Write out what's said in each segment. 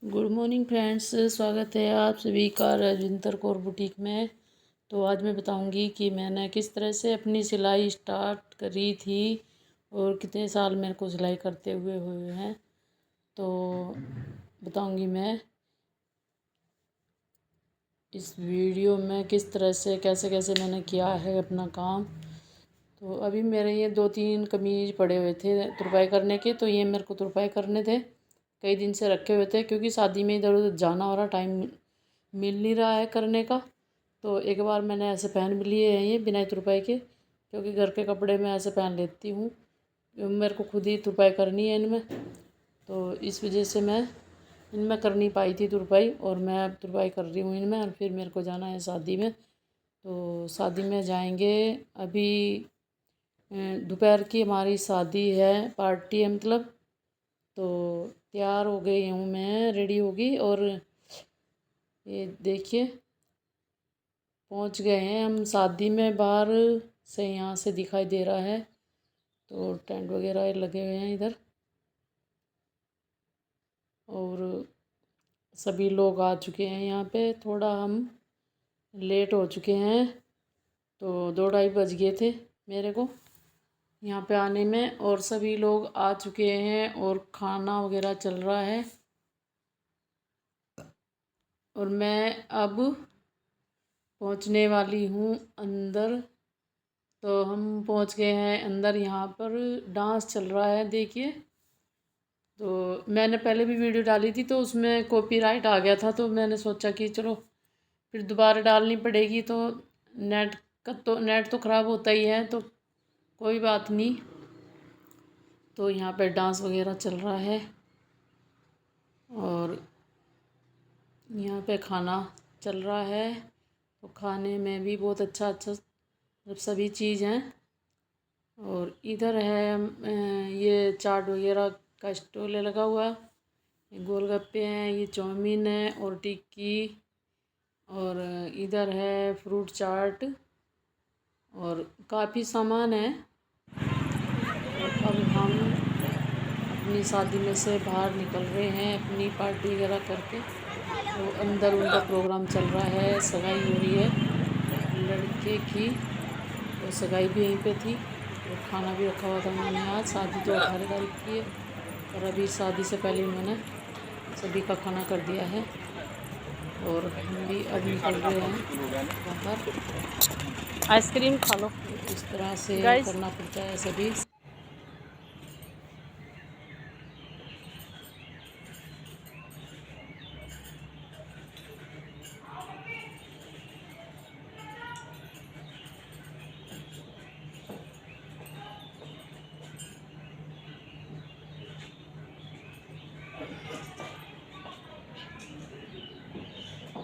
Good morning friends, स्वागत है आप सभी का राजविंदर कौर बुटीक में। तो आज मैं बताऊंगी कि मैंने किस तरह से अपनी सिलाई स्टार्ट करी थी और कितने साल मेरे को सिलाई करते हुए हैं। तो बताऊंगी मैं इस वीडियो में किस तरह से कैसे कैसे मैंने किया है अपना काम। तो अभी मेरे ये 2-3 कमीज पड़े हुए थे तुरपाई करने के, तो ये मेरे को तुरपाई करने थे, कई दिन से रखे हुए थे क्योंकि शादी में इधर उधर जाना हो रहा, टाइम मिल नहीं रहा है करने का। तो एक बार मैंने ऐसे पहन भी लिए हैं ये बिना तुरपाई के, क्योंकि घर के कपड़े मैं ऐसे पहन लेती हूँ, मेरे को खुद ही तुरपाई करनी है इनमें। तो इस वजह से मैं इनमें कर नहीं पाई थी तुरपाई, और मैं अब तुरपाई कर रही हूँ इनमें। और फिर मेरे को जाना है शादी में, तो शादी में जाएंगे। अभी दोपहर की हमारी शादी है, पार्टी है मतलब। तो तैयार हो गई हूँ मैं, रेडी होगी, और ये देखिए पहुँच गए हैं हम शादी में। बाहर से यहाँ से दिखाई दे रहा है, तो टेंट वगैरह लगे हुए हैं इधर, और सभी लोग आ चुके हैं यहाँ पे। थोड़ा हम लेट हो चुके हैं, तो 2-2:30 बज गए थे मेरे को यहाँ पे आने में, और सभी लोग आ चुके हैं और खाना वगैरह चल रहा है। और मैं अब पहुंचने वाली हूँ अंदर। तो हम पहुंच गए हैं अंदर, यहाँ पर डांस चल रहा है देखिए। तो मैंने पहले भी वीडियो डाली थी, तो उसमें कॉपीराइट आ गया था, तो मैंने सोचा कि चलो फिर दोबारा डालनी पड़ेगी। तो नेट तो ख़राब होता ही है, तो कोई बात नहीं। तो यहाँ पे डांस वगैरह चल रहा है, और यहाँ पे खाना चल रहा है। तो खाने में भी बहुत अच्छा अच्छा मतलब सभी चीज़ हैं। और इधर है ये चाट वगैरह का स्टॉल लगा हुआ, गोलगप्पे हैं, ये चाउमीन है और टिक्की, और इधर है फ्रूट चाट, और काफ़ी सामान है। और अब हम अपनी शादी में से बाहर निकल रहे हैं अपनी पार्टी वगैरह करके। तो अंदर उनका प्रोग्राम चल रहा है, सगाई हो रही है लड़के की, तो सगाई भी यहीं पे थी। और खाना भी रखा हुआ था उन्होंने। आज शादी तो 18 तारीख की है, और अभी शादी से पहले उन्होंने सभी का खाना कर दिया है। और हम भी अब निकल रहे हैं बाहर। आइसक्रीम खा लो, इस तरह से करना पड़ता है सभी।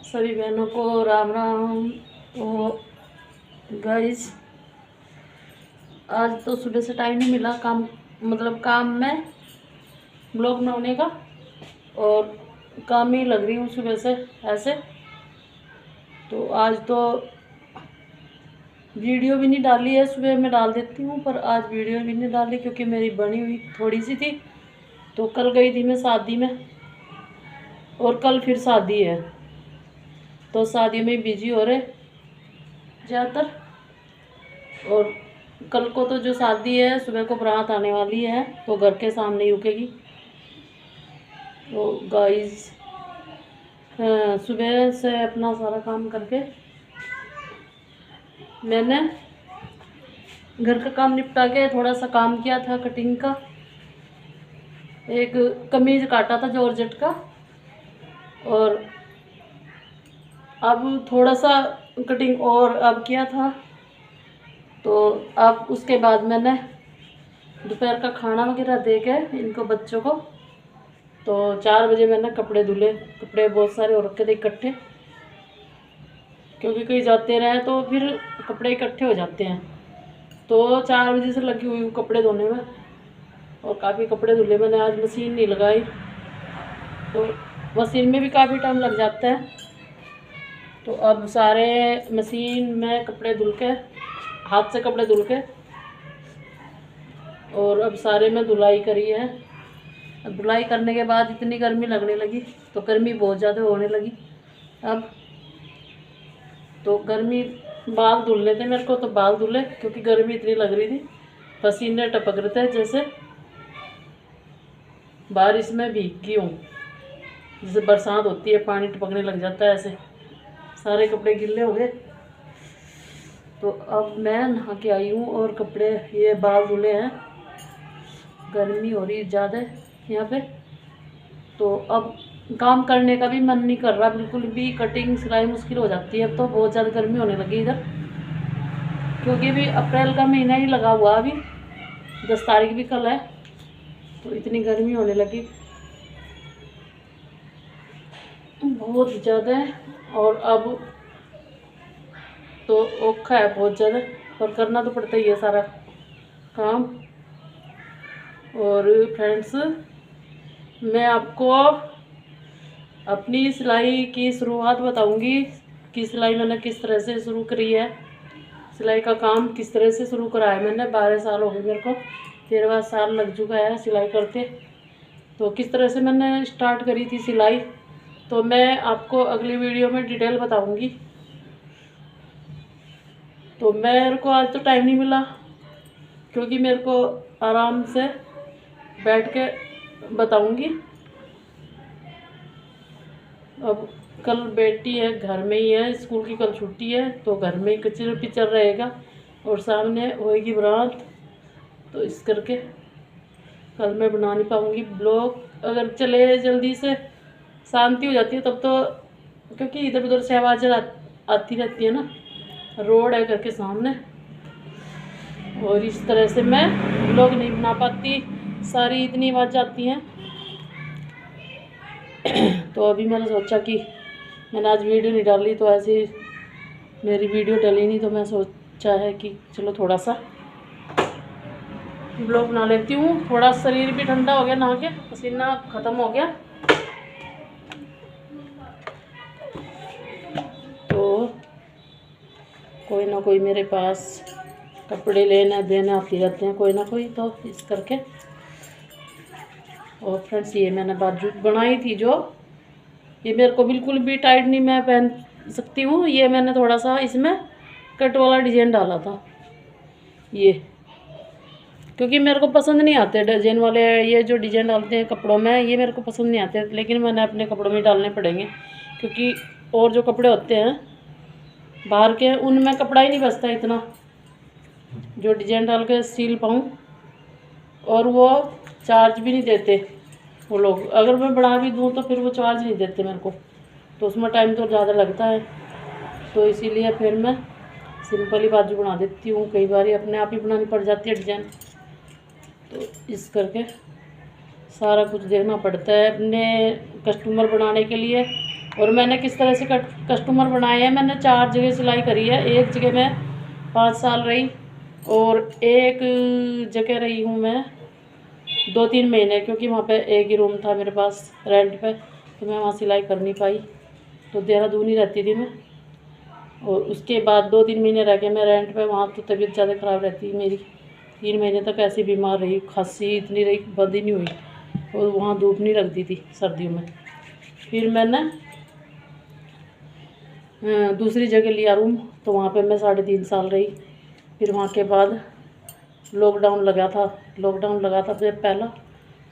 सभी बहनों को राम राम। तो गाइस, आज तो सुबह से टाइम नहीं मिला काम में ब्लॉग बनाने का, और काम ही लग रही हूँ सुबह से ऐसे। तो आज तो वीडियो भी नहीं डाली है, सुबह मैं डाल देती हूँ, पर आज वीडियो भी नहीं डाली क्योंकि मेरी बनी हुई थोड़ी सी थी। तो कल गई थी मैं शादी में, और कल फिर शादी है, तो शादी में बिजी हो रहे ज़्यादातर। और कल को तो जो शादी है, सुबह को बारात आने वाली है, तो घर के सामने ही रुकेगी। तो गाइस, सुबह से अपना सारा काम करके मैंने घर का काम निपटा के थोड़ा सा काम किया था कटिंग का। एक कमीज काटा था जॉर्जेट का, और अब थोड़ा सा कटिंग और अब किया था। तो अब उसके बाद मैंने दोपहर का खाना वगैरह दे के इनको, बच्चों को, तो 4 बजे मैंने कपड़े धुले। कपड़े बहुत सारे हो रखे थे इकट्ठे, क्योंकि कहीं जाते रहे तो फिर कपड़े इकट्ठे हो जाते हैं। तो 4 बजे से लगी हुई हूँ कपड़े धोने में, और काफ़ी कपड़े धुले मैंने। आज मशीन नहीं लगाई, तो मशीन में भी काफ़ी टाइम लग जाता है। तो अब सारे मशीन में कपड़े धुल के, हाथ से कपड़े धुल के, और अब सारे में धुलाई करी है। धुलाई करने के बाद इतनी गर्मी लगने लगी, तो गर्मी बहुत ज़्यादा होने लगी। अब तो गर्मी, बाल धुलने थे मेरे को, तो बाल धुले, क्योंकि गर्मी इतनी लग रही थी, पसीने टपक रहे थे जैसे बारिश में भीग गई हूँ, जैसे बरसात होती है पानी टपकने लग जाता है, ऐसे सारे कपड़े गिले हो गए। तो अब मैं नहा के आई हूँ और कपड़े, ये बाल धुले हैं, गर्मी हो रही है ज़्यादा यहाँ पे, तो अब काम करने का भी मन नहीं कर रहा बिल्कुल भी। कटिंग सिलाई मुश्किल हो जाती है, अब तो बहुत ज़्यादा गर्मी होने लगी इधर, क्योंकि भी अप्रैल का महीना ही लगा हुआ, अभी 10 तारीख भी कल है, तो इतनी गर्मी होने लगी बहुत ज़्यादा। और अब तो औखा है बहुत ज़्यादा, पर करना तो पड़ता ही है सारा काम। और फ्रेंड्स, मैं आपको अपनी सिलाई की शुरुआत बताऊंगी कि सिलाई मैंने किस तरह से शुरू करी है, सिलाई का काम किस तरह से शुरू करा है मैंने। 12 साल हो गए मेरे को, 13वां साल लग चुका है सिलाई करते। तो किस तरह से मैंने स्टार्ट करी थी सिलाई, तो मैं आपको अगली वीडियो में डिटेल बताऊंगी। तो मेरे को आज तो टाइम नहीं मिला, क्योंकि मेरे को आराम से बैठ के बताऊंगी। अब कल बेटी है, घर में ही है, स्कूल की कल छुट्टी है, तो घर में ही कचर पिचर रहेगा, और सामने होएगी बारात, तो इस करके कल मैं बना नहीं पाऊँगी ब्लॉग। अगर चले जल्दी से शांति हो जाती है तब तो, क्योंकि इधर उधर से आवाज़ आती रहती है ना, रोड है घर के सामने, और इस तरह से मैं ब्लॉग नहीं बना पाती, सारी इतनी आवाज़ आती हैं। तो अभी मैंने सोचा कि मैंने आज वीडियो नहीं डाली, तो ऐसे मेरी वीडियो डली नहीं, तो मैं सोचा है कि चलो थोड़ा सा ब्लॉग बना लेती हूँ। थोड़ा शरीर भी ठंडा हो गया, नहा के पसीना ख़त्म हो गया, तो कोई ना कोई मेरे पास कपड़े लेने देने आते रहते हैं, कोई ना कोई, तो इस करके। और फ्रेंड्स, ये मैंने बाजू बनाई थी जो, ये मेरे को बिल्कुल भी टाइट नहीं मैं पहन सकती हूँ, ये मैंने थोड़ा सा इसमें कट वाला डिजाइन डाला था, ये क्योंकि मेरे को पसंद नहीं आते डिजाइन वाले, ये जो डिजाइन डालते हैं कपड़ों में, ये मेरे को पसंद नहीं आते, लेकिन मैंने अपने कपड़ों में डालने पड़ेंगे, क्योंकि और जो कपड़े होते हैं बाहर के, उनमें कपड़ा ही नहीं बचता इतना जो डिजाइन डाल के सील पाऊँ। और वो चार्ज भी नहीं देते वो लोग, अगर मैं बढ़ा भी दूँ तो फिर वो चार्ज नहीं देते मेरे को, तो उसमें टाइम तो ज़्यादा लगता है, तो इसीलिए फिर मैं सिंपल ही बाजू बना देती हूँ। कई बार अपने आप ही बनानी पड़ जाती है डिजाइन, तो इस करके सारा कुछ देखना पड़ता है अपने कस्टमर बनाने के लिए। और मैंने किस तरह से कस्टमर बनाए हैं, मैंने 4 जगह सिलाई करी है। एक जगह मैं 5 साल रही, और एक जगह रही हूँ मैं 2-3 महीने, क्योंकि वहाँ पे एक ही रूम था मेरे पास रेंट पे, तो मैं वहाँ सिलाई कर नहीं पाई, तो देहरादून ही रहती थी मैं। और उसके बाद 2-3 महीने रह के मैं रेंट पे, वहाँ तो तबीयत ज़्यादा ख़राब रहती मेरी, 3 महीने तक ऐसे बीमार रही, खांसी इतनी रही, बंद ही नहीं हुई, और वहाँ धूप नहीं लगती थी सर्दियों में। फिर मैंने दूसरी जगह लिया रूम, तो वहाँ पे मैं 3.5 साल रही। फिर वहाँ के बाद लॉकडाउन लगा था फिर पहला,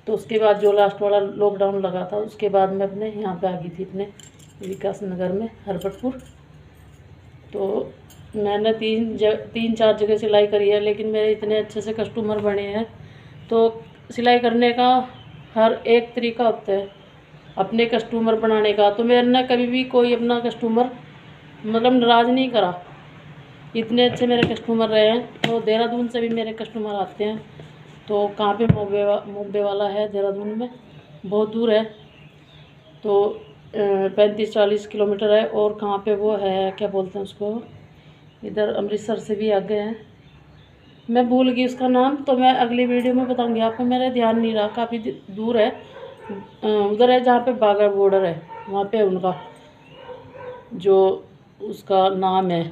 तो उसके बाद जो लास्ट वाला लॉकडाउन लगा था, उसके बाद मैं अपने यहाँ पे आ गई थी, अपने विकास नगर में हरबटपुर। तो मैंने 3-4 जगह सिलाई करी है, लेकिन मेरे इतने अच्छे से कस्टमर बने हैं। तो सिलाई करने का हर एक तरीका होता है अपने कस्टमर बनाने का, तो मैंने कभी भी कोई अपना कस्टमर मतलब नाराज़ नहीं करा, इतने अच्छे मेरे कस्टमर रहे हैं। तो देहरादून से भी मेरे कस्टमर आते हैं, तो कहाँ पे मुब्बे वाला है देहरादून में, बहुत दूर है, तो 35-40 किलोमीटर है। और कहाँ पे वो है, क्या बोलते हैं उसको, इधर अमृतसर से भी आगे हैं, मैं भूल गई उसका नाम, तो मैं अगली वीडियो में बताऊंगी आपको, मेरा ध्यान नहीं रहा, काफ़ी दूर है, उधर है जहाँ पे बाघा बॉर्डर है, वहाँ पे उनका जो उसका नाम है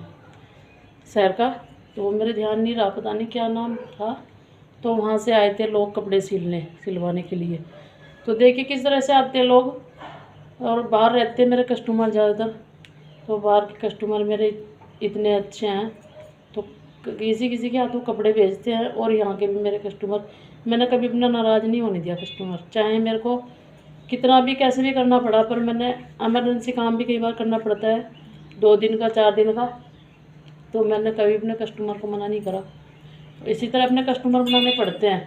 शहर का, तो वो मेरे ध्यान नहीं रहा, पता नहीं क्या नाम था। तो वहाँ से आए थे लोग कपड़े सिलवाने के लिए, तो देखिए किस तरह से आते हैं लोग, और बाहर रहते हैं मेरे कस्टमर ज़्यादातर, तो बाहर के कस्टमर मेरे इतने अच्छे हैं, तो किसी किसी के हाथों कपड़े भेजते हैं। और यहाँ के भी मेरे कस्टमर, मैंने कभी अपना नाराज़ नहीं होने दिया कस्टमर, चाहे मेरे को कितना भी कैसे भी करना पड़ा, पर मैंने एमरजेंसी काम भी कई बार करना पड़ता है 2 दिन का 4 दिन का, तो मैंने कभी अपने कस्टमर को मना नहीं करा। इसी तरह अपने कस्टमर बनाने पड़ते हैं।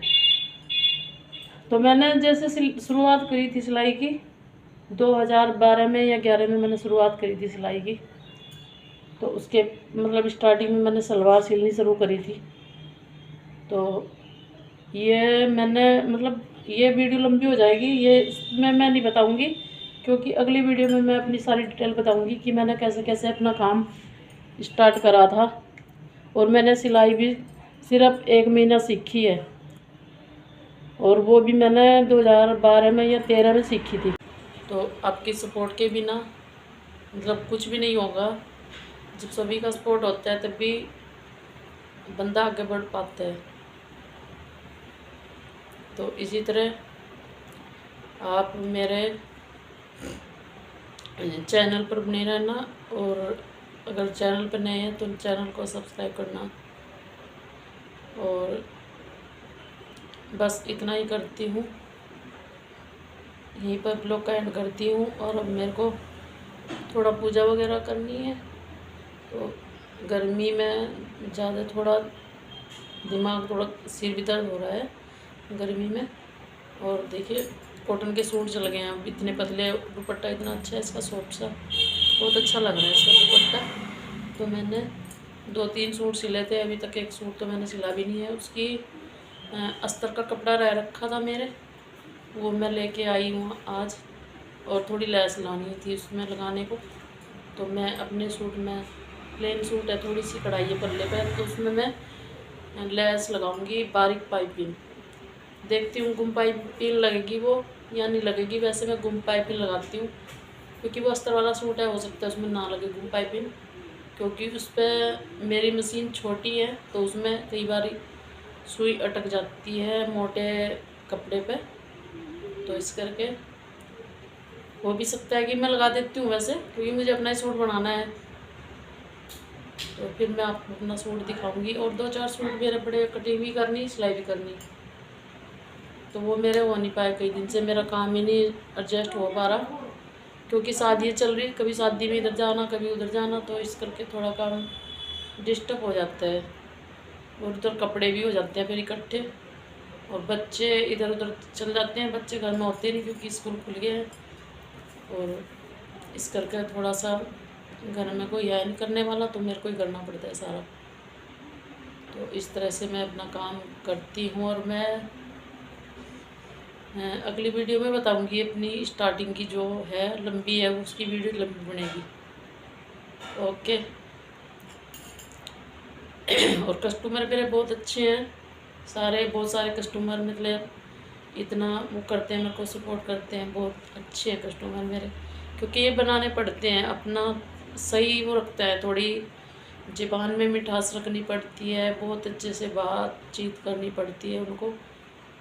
तो मैंने जैसे शुरुआत करी थी सिलाई की 2012 में या 11 में मैंने शुरुआत करी थी सिलाई की, तो उसके मतलब स्टार्टिंग में मैंने सलवार सिलनी शुरू करी थी। तो ये मैंने मतलब ये वीडियो लंबी हो जाएगी, ये इसमें मैं नहीं बताऊंगी, क्योंकि अगली वीडियो में मैं अपनी सारी डिटेल बताऊंगी कि मैंने कैसे कैसे अपना काम स्टार्ट करा था। और मैंने सिलाई भी सिर्फ 1 महीना सीखी है, और वो भी मैंने 2012 में या 13 में सीखी थी। तो आपकी सपोर्ट के बिना मतलब कुछ भी नहीं होगा। जब सभी का सपोर्ट होता है तभी बंदा आगे बढ़ पाता है। तो इसी तरह आप मेरे चैनल पर बने रहना, और अगर चैनल पर नए हैं तो चैनल को सब्सक्राइब करना। और बस इतना ही करती हूँ, यहीं पर ब्लॉग का एंड करती हूँ। और अब मेरे को थोड़ा पूजा वगैरह करनी है, तो गर्मी में ज़्यादा थोड़ा दिमाग, थोड़ा सिर भी दर्द हो रहा है गर्मी में। और देखिए कॉटन के सूट चल गए हैं, अब इतने पतले, दुपट्टा इतना अच्छा है इसका, सॉफ्ट सा, बहुत अच्छा लग रहा है इसका दुपट्टा। तो मैंने 2-3 सूट सिले थे, अभी तक एक सूट तो मैंने सिला भी नहीं है। उसकी अस्तर का कपड़ा रह रखा था मेरे, वो मैं लेके आई हूँ आज, और थोड़ी लैस लानी थी उसमें लगाने को। तो मैं अपने सूट में, प्लेन सूट है, थोड़ी सी कढ़ाई है पल्ले पर, तो उसमें मैं लैस लगाऊंगी बारीक पाइपिंग। देखती हूँ गुम पाइपिंग लगेगी वो या नहीं लगेगी। वैसे मैं गुम पाइपिंग लगाती हूँ, क्योंकि वो अस्तर वाला सूट है, हो सकता है उसमें ना लगे गुम पाइपिंग, क्योंकि उस पर मेरी मशीन छोटी है, तो उसमें कई बार सुई अटक जाती है मोटे कपड़े पे। तो इस करके हो भी सकता है कि मैं लगा देती हूँ वैसे, क्योंकि मुझे अपना ही सूट बनाना है। तो फिर मैं आपको अपना सूट दिखाऊंगी। और 2-4 सूट मेरे बड़े कटिंग भी करनी, सिलाई भी करनी, तो वो मेरे हो नहीं पाए। कई दिन से मेरा काम ही नहीं एडजस्ट हो पा रहा, क्योंकि शादी चल रही, कभी शादी में इधर जाना कभी उधर जाना, तो इस करके थोड़ा काम डिस्टर्ब हो जाता है। और उधर कपड़े भी हो जाते हैं फिर इकट्ठे, और बच्चे इधर उधर चल जाते हैं, बच्चे घर में होते नहीं क्योंकि स्कूल खुल गए हैं। और इस करके थोड़ा सा घर में कोई है नहीं करने वाला, तो मेरे को ही करना पड़ता है सारा। तो इस तरह से मैं अपना काम करती हूँ। और मैं अगली वीडियो में बताऊंगी अपनी स्टार्टिंग की, जो है लंबी है, उसकी वीडियो लंबी बनेगी। ओके। और कस्टमर मेरे बहुत अच्छे हैं सारे, बहुत सारे कस्टमर, मतलब इतना वो करते हैं, मेरे को सपोर्ट करते हैं, बहुत अच्छे हैं कस्टमर मेरे। क्योंकि ये बनाने पड़ते हैं, अपना सही वो रखता है, थोड़ी ज़बान में मिठास रखनी पड़ती है, बहुत अच्छे से बातचीत करनी पड़ती है उनको।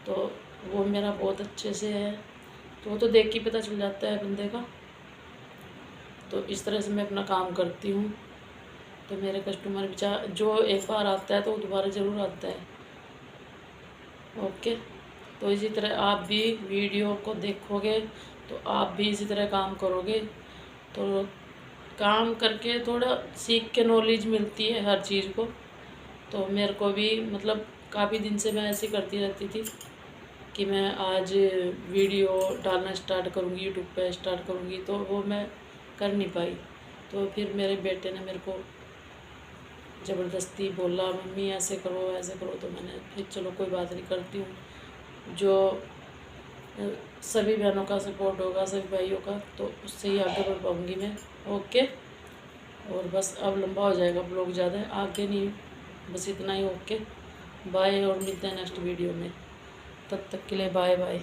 तो वो मेरा बहुत अच्छे से है, तो वो तो देख के पता चल जाता है बंदे का। तो इस तरह से मैं अपना काम करती हूँ। तो मेरे कस्टमर जो एक बार आता है तो वो दोबारा ज़रूर आता है। ओके। तो इसी तरह आप भी वीडियो को देखोगे तो आप भी इसी तरह काम करोगे, तो काम करके थोड़ा सीख के नॉलेज मिलती है हर चीज़ को। तो मेरे को भी मतलब काफ़ी दिन से मैं ऐसे करती रहती थी कि मैं आज वीडियो डालना स्टार्ट करूँगी, यूट्यूब पे स्टार्ट करूँगी, तो वो मैं कर नहीं पाई। तो फिर मेरे बेटे ने मेरे को ज़बरदस्ती बोला, मम्मी ऐसे करो ऐसे करो, तो मैंने फिर चलो कोई बात नहीं, करती हूँ। जो सभी बहनों का सपोर्ट होगा, सभी भाइयों का, तो उससे ही आगे बढ़ पाऊँगी मैं। ओके। और बस अब लंबा हो जाएगा ब्लॉग, ज़्यादा आगे नहीं, बस इतना ही। ओके बाय, और मिलते हैं नेक्स्ट वीडियो में। तब तक के लिए बाय बाय।